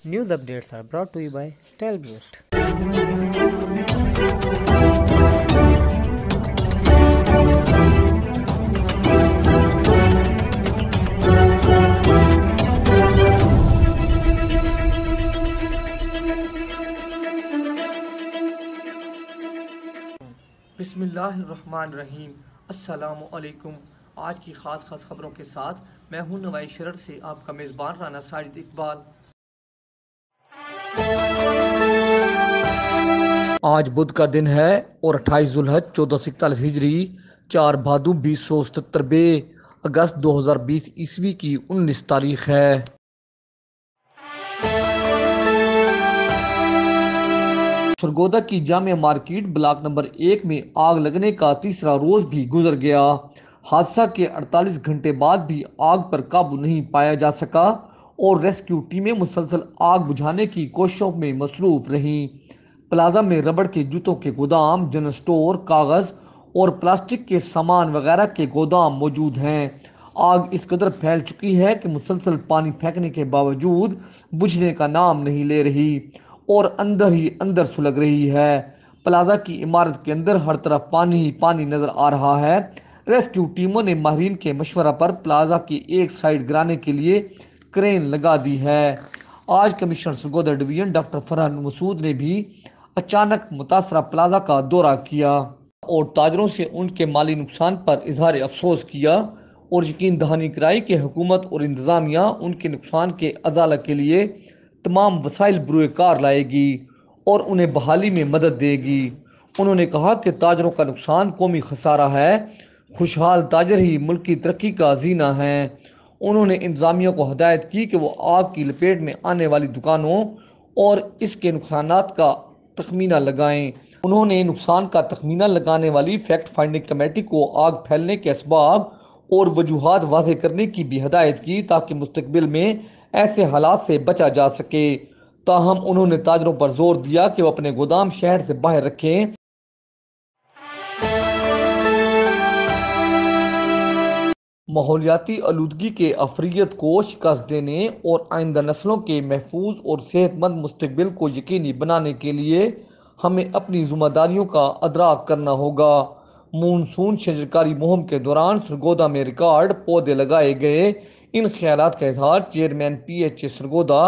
News updates are brought to you by Stelboost. بسم اللہ الرحمن الرحیم۔ السلام علیکم۔ آج کی خاص خبروں کے ساتھ میں ہوں نوائی شرر سے آپ کا میزبان رانا ساجد اقبال۔ آج بدھ کا دن ہے اور 28 ذوالحج 1441 ہجری 4 بھادو 2077 اگست 2020 عیسوی کی 19 تاریخ ہے۔ سرگودا کی جامع مارکیٹ بلاک نمبر 1 میں آگ لگنے کا تیسرا روز بھی گزر گیا۔ حادثہ کے 48 گھنٹے بعد بھی آگ پر قابو نہیں پایا جا سکا اور ریسکیو ٹیمیں مسلسل آگ بجھانے کی کوششوں میں مصروف رہیں۔ پلازہ میں ربڑ کے جوتوں کے گودام، جنرل سٹور، کاغذ اور پلاسٹک کے سامان وغیرہ کے گودام موجود ہیں۔ آگ اس قدر پھیل چکی ہے کہ مسلسل پانی پھینکنے کے باوجود بجھنے کا نام نہیں لے رہی اور اندر ہی اندر سلگ رہی ہے۔ پلازہ کی عمارت کے اندر ہر طرف پانی ہی پانی نظر آ رہا ہے۔ ریسکیو ٹیموں نے ماہرین کے مشورہ پر پلازہ کی ایک سائڈ گرانے کے لیے کرین لگا دی ہے۔ آج commissioner Sargodha division doctor Farhan Masood نے بھی اچانک متاثرہ پلازہ کا دورہ کیا اور تاجروں سے ان کے مالی نقصان پر اظہار افسوس کیا اور یقین دہانی کرائی کہ حکومت اور انتظامیہ ان کے نقصان کے ازالہ کے لیے تمام وسائل بروئے کار لائے گی اور انہیں بحالی میں مدد دے گی۔ انہوں نے کہا کہ تاجروں کا نقصان قومی خسارہ ہے۔ خوشحال تاجر ہی ملک کی ترقی کا زینہ ہیں۔ انہوں نے انتظامیہ کو ہدایت کی کہ وہ آگ کی لپیٹ میں آنے والی دکانوں اور اس کے نقصانات کا تخمینہ لگائیں۔ انہوں نے نقصان کا تخمینہ لگانے والی فیکٹ فائنڈنگ کمیٹی کو آگ پھیلنے کے اسباب اور وجوہات واضح کرنے کی بھی ہدایت کی تاکہ مستقبل میں ایسے حالات سے بچا جا سکے۔ تاہم انہوں نے تاجروں پر زور دیا کہ وہ اپنے گودام شہر سے باہر رکھیں۔ ماحولیاتی آلودگی کے عفریت کو شکست دینے اور آئندہ نسلوں کے محفوظ اور صحت مند مستقبل کو یقینی بنانے کے لیے ہمیں اپنی ذمہ داریوں کا ادراک کرنا ہوگا۔ مونسون شجرکاری مہم کے دوران سرگودا میں ریکارڈ پودے لگائے گئے۔ ان خیالات کا اظہار chairman P H A Sargodha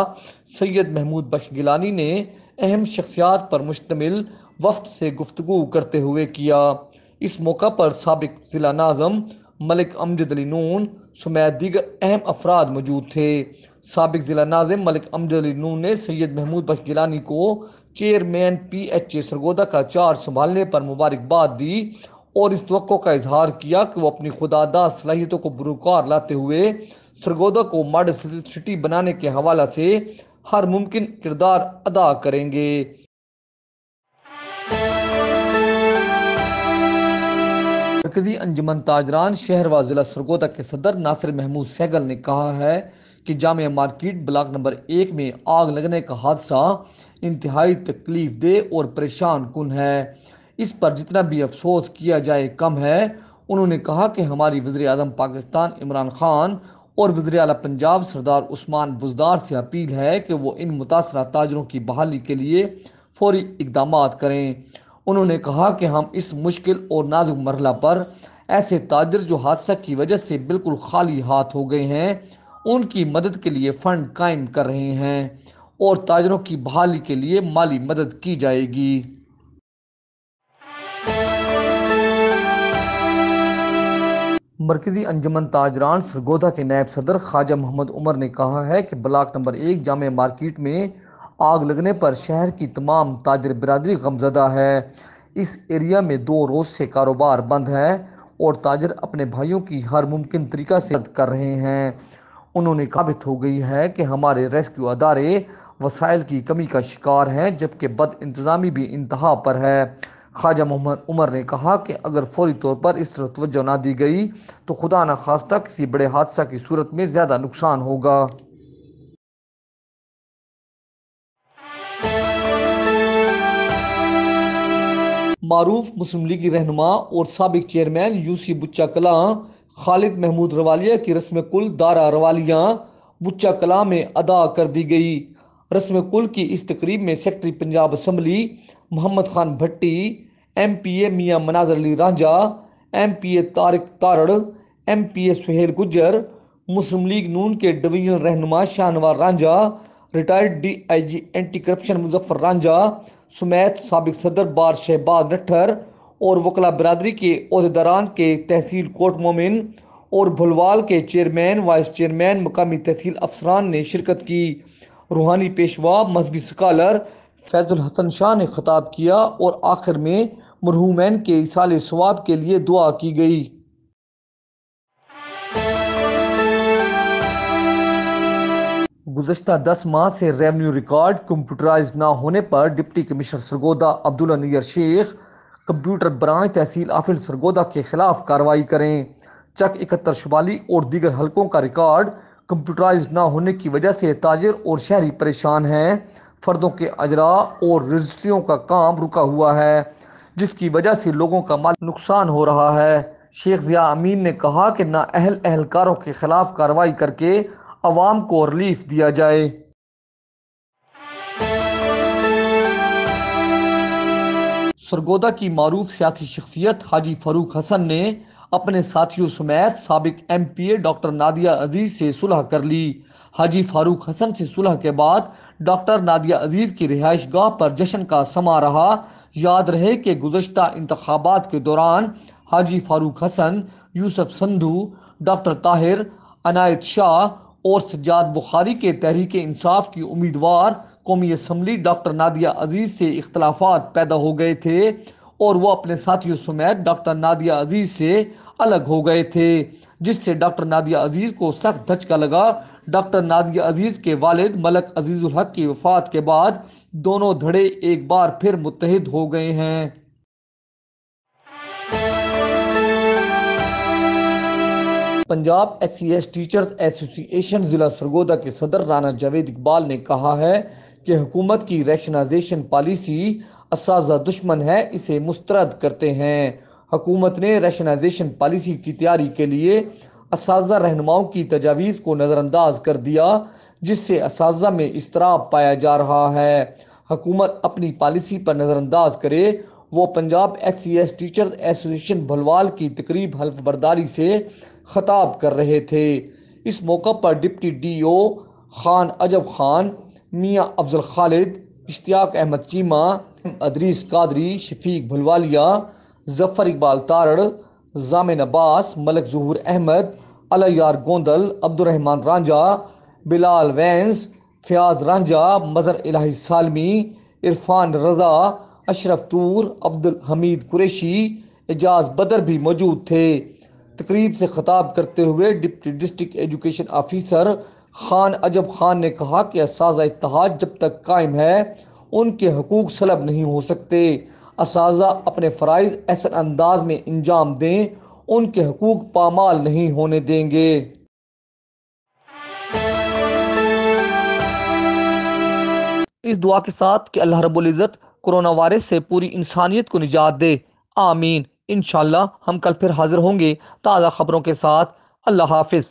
Syed Mahmood Bakhsh Gilani نے اہم شخصیات پر مشتمل وفد سے گفتگو کرتے ہوئے کیا۔ اس موقع پر سابق ضلع ناظم ملک امجد علی نون سمیت دیگر اہم افراد موجود تھے۔ سابق ضلع ناظم ملک امجد علی نون نے سید محمود بخش گیلانی کو chairman P H A Sargodha کا چارج سنبھالنے پر مبارکباد دی اور اس توقع کا اظہار کیا کہ وہ اپنی خودآگاہ صلاحیتوں کو بروکار لاتے ہوئے سرگودا کو ماڈل سٹی بنانے کے حوالہ سے ہر ممکن کردار ادا کریں گے۔ مرکزی انجمن تاجران شہر و ضلع سرگودا کے صدر ناصر محمود سہگل نے کہا ہے کہ جامع مارکیٹ بلاک نمبر 1 میں آگ لگنے کا حادثہ انتہائی تکلیف دہ اور پریشان کن ہے۔ اس پر جتنا بھی افسوس کیا جائے کم ہے۔ انہوں نے کہا کہ ہماری وزیر اعظم پاکستان عمران خان اور وزیر اعلیٰ پنجاب سردار عثمان بزدار سے اپیل ہے کہ وہ ان متاثرہ تاجروں کی بحالی کے لیے فوری اقدامات کریں۔ انہوں نے کہا کہ ہم اس مشکل اور نازک مرحلہ پر ایسے تاجر جو حادثہ کی وجہ سے بالکل خالی ہاتھ ہو گئے ہیں ان کی مدد کے لیے فنڈ قائم کر رہے ہیں اور تاجروں کی بحالی کے لیے مالی مدد کی جائے گی۔ مرکزی انجمن تاجران سرگودا کے نائب صدر خواجہ محمد عمر نے کہا ہے کہ بلاک نمبر 1 جامع مارکیٹ میں آگ لگنے پر شہر کی تمام تاجر برادری غمزدہ ہے۔ اس ایریا میں 2 روز سے کاروبار بند ہے اور تاجر اپنے بھائیوں کی ہر ممکن طریقہ سے مدد کر رہے ہیں۔ انہوں نے ثابت ہو گئی ہے کہ ہمارے ریسکیو ادارے وسائل کی کمی کا شکار ہیں جبکہ بد انتظامی بھی انتہا پر ہے۔ خواجہ محمد عمر نے کہا کہ اگر فوری طور پر اس طرف توجہ نہ دی گئی تو خدا نخواستہ کسی بڑے حادثہ کی صورت میں زیادہ نقصان ہوگا۔ معروف مسلم لیگی رہنما اور سابق چیئرمین یو سی بچہ کلاں خالد محمود روالیہ کی رسم کل دارہ روالیاں بچہ کلاں میں ادا کر دی گئی۔ رسم کل کی اس تقریب میں secretary Punjab assembly Muhammad Khan Bhatti, M P A Mian Manazir Ali Ranjha, M P A Tariq Tarar, M P A Sohail Gujjar, Muslim League Noon کے ڈویژنل رہنما Shahnawaz Ranjha, retired D I G anti corruption Muzaffar Ranjha سمیت سابق صدر بار شہباز نٹھر اور وکلا برادری کے عہدیداران کے تحصیل کوٹ مومن اور بھلوال کے چیئرمین، وائس چیئرمین، مقامی تحصیل افسران نے شرکت کی۔ روحانی پیشوا مذہبی سکالر فیض الحسن شاہ نے خطاب کیا اور آخر میں مرحومین کے ایصال ثواب کے لیے دعا کی گئی۔ گزشتہ 10 ماہ سے ریونیو ریکارڈ کمپیوٹرائز نہ ہونے پر ڈپٹی کمشنر سرگودا عبداللہ نیر شیخ کمپیوٹر برانچ تحصیل آفس سرگودا کے خلاف کارروائی کریں۔ چک 71 شمالی اور دیگر حلقوں کا ریکارڈ کمپیوٹرائز نہ ہونے کی وجہ سے تاجر اور شہری پریشان ہیں۔ فردوں کے اجراء اور رجسٹریوں کا کام رکا ہوا ہے، جس کی وجہ سے لوگوں کا مالی نقصان ہو رہا ہے۔ شیخ ضیاء امین نے کہا کہ نااہل اہلکاروں کے خلاف کارروائی کر کے عوام کو ریلیف دیا جائے۔ سرگودا کی معروف سیاسی شخصیت حاجی فاروق حسن نے اپنے ساتھیوں سمیت سابق ایم پی اے ڈاکٹر نادیہ عزیز سے صلح کر لی۔ حاجی فاروق حسن سے صلح کے بعد ڈاکٹر نادیہ عزیز کی رہائش گاہ پر جشن کا سما رہا۔ یاد رہے کہ گزشتہ انتخابات کے دوران حاجی فاروق حسن، یوسف سندھو، ڈاکٹر طاہر، عنایت شاہ اور سجاد بخاری کے تحریک انصاف کی امیدوار قومی اسمبلی ڈاکٹر نادیہ عزیز سے اختلافات پیدا ہو گئے تھے اور وہ اپنے ساتھیوں سمیت ڈاکٹر نادیہ عزیز سے الگ ہو گئے تھے، جس سے ڈاکٹر نادیہ عزیز کو سخت دھچکا لگا۔ ڈاکٹر نادیہ عزیز کے والد ملک عزیز الحق کی وفات کے بعد دونوں دھڑے ایک بار پھر متحد ہو گئے ہیں۔ Punjab S C S teachers association ضلع سرگودا کے صدر رانا جاوید اقبال نے کہا ہے کہ حکومت کی ریشنائزیشن پالیسی اساتذہ دشمن ہے، اسے مسترد کرتے ہیں۔ حکومت نے ریشنائزیشن پالیسی کی تیاری کے لیے اساتذہ رہنماؤں کی تجاویز کو نظر انداز کر دیا، جس سے اساتذہ میں اضطراب پایا جا رہا ہے۔ حکومت اپنی پالیسی پر نظر انداز کرے۔ وہ Punjab S C S teachers association Bhalwal کی تقریب حلف برداری سے خطاب کر رہے تھے۔ اس موقع پر ڈپٹی ڈی او خان عجب خان، میاں افضل خالد، اشتیاق احمد چیمہ، ادریس قادری، شفیق بھلوالیا، ظفر اقبال تارڑ، ضامن عباس، ملک ظہور احمد، علیار گوندل، عبدالرحمان رانجھا، بلال وینز، فیاض رانجھا، مظہر الہی سالمی، عرفان رضا، اشرف طور، عبدالحمید قریشی، اعجاز بدر بھی موجود تھے۔ تقریب سے خطاب کرتے ہوئے deputy district education officer Khan عجب خان نے کہا کہ اساتذہ اتحاد جب تک قائم ہے ان کے حقوق سلب نہیں ہو سکتے۔ اساتذہ اپنے فرائض احسن انداز میں انجام دیں، ان کے حقوق پامال نہیں ہونے دیں گے۔ اس دعا کے ساتھ کہ اللہ رب العزت کورونا وائرس سے پوری انسانیت کو نجات دے، آمین۔ انشاءاللہ ہم کل پھر حاضر ہوں گے تازہ خبروں کے ساتھ۔ اللہ حافظ۔